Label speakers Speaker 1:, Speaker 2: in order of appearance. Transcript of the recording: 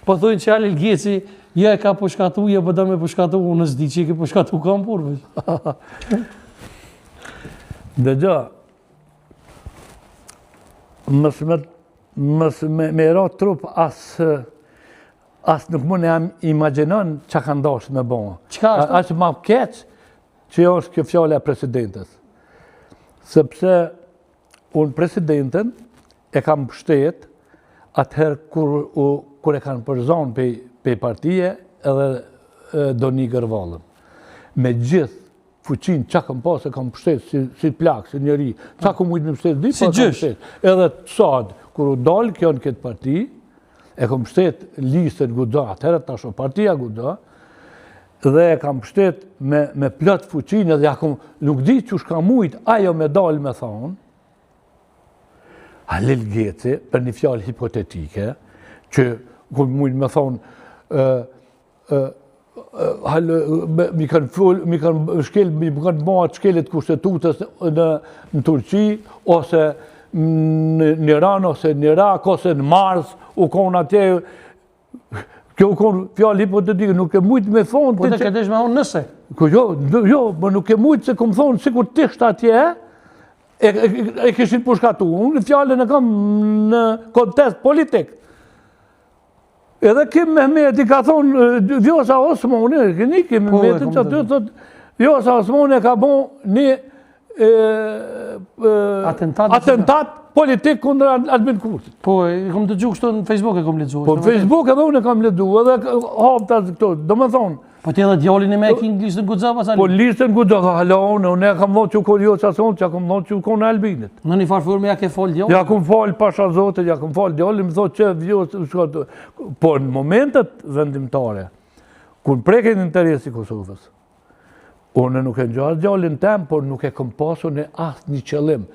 Speaker 1: Po thojnë që Halil Geci, ja e ka përshkatu, ja përda me përshkatu, unë s'di që i ke përshkatu kam përve.
Speaker 2: Dëgja, mësë me ra trup as nuk më në jam imaginon që ka ndashtë me bëma.
Speaker 1: Qka është?
Speaker 2: Ashtë ma keq që është kjo fjale e presidentës. Sepse unë presidentën e kam pështet atëherë kur e kanë përzon pe partije edhe Doni Gërvalën. Me gjithë fuqin që kam pas e kam pështet si plak, si njëri, që kam ujtë me pështet, di pa kam pështet. Edhe të sadë, kur u dalë kjo në këtë parti, e kam pështet listën guda, atëherë tasho partia guda, dhe e kam pështet me plot fuqin edhe nuk di që shka mujtë ajo me dalë me thonë, Halil Geci, për një fjallë hipotetike, që kur mujtë me thonë, mi kanë bëhat shkelet kushtetutës në Turqi, ose në Iran, ose në Irak, ose në Mars, u konë atje, kjo u konë fjallë hipotetike, nuk e mujtë me thonë...
Speaker 1: Po të këtesh me thonë nëse?
Speaker 2: Jo, nuk e mujtë se kom thonë, si kur tishtë atje, e këshin përshkatu. Unë fjallën e kam në kontest politik. Edhe Kim Mehmeti ka thonë, Vjosa Osmani, këni Kim Mehmeti që aty thotë, Vjosa Osmani ka bon një atentat politik kundër Albin Kurtit.
Speaker 1: Po, i kom të gjukë shto në Facebook e kom ledzu.
Speaker 2: Po, Facebook edhe unë e kam ledzu, edhe hapta këto, do me thonë.
Speaker 1: Po ti edhe djallin e me e kinë listën Gudza pas Albinit?
Speaker 2: Po listën Gudza, hala unë e kam thonë që u konë jo qason, që kam thonë që u konë Albinit.
Speaker 1: Në një farëfurme ja ke falë djallin?
Speaker 2: Ja kom falë pasha zote, ja kom falë djallin, më thotë që vjosë, po në momentet vendimtare, kur preket interesi Kosovës, unë nuk e ngjarë djallin tem, por nuk e kom pasu në asë një qëllim.